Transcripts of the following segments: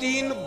3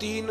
3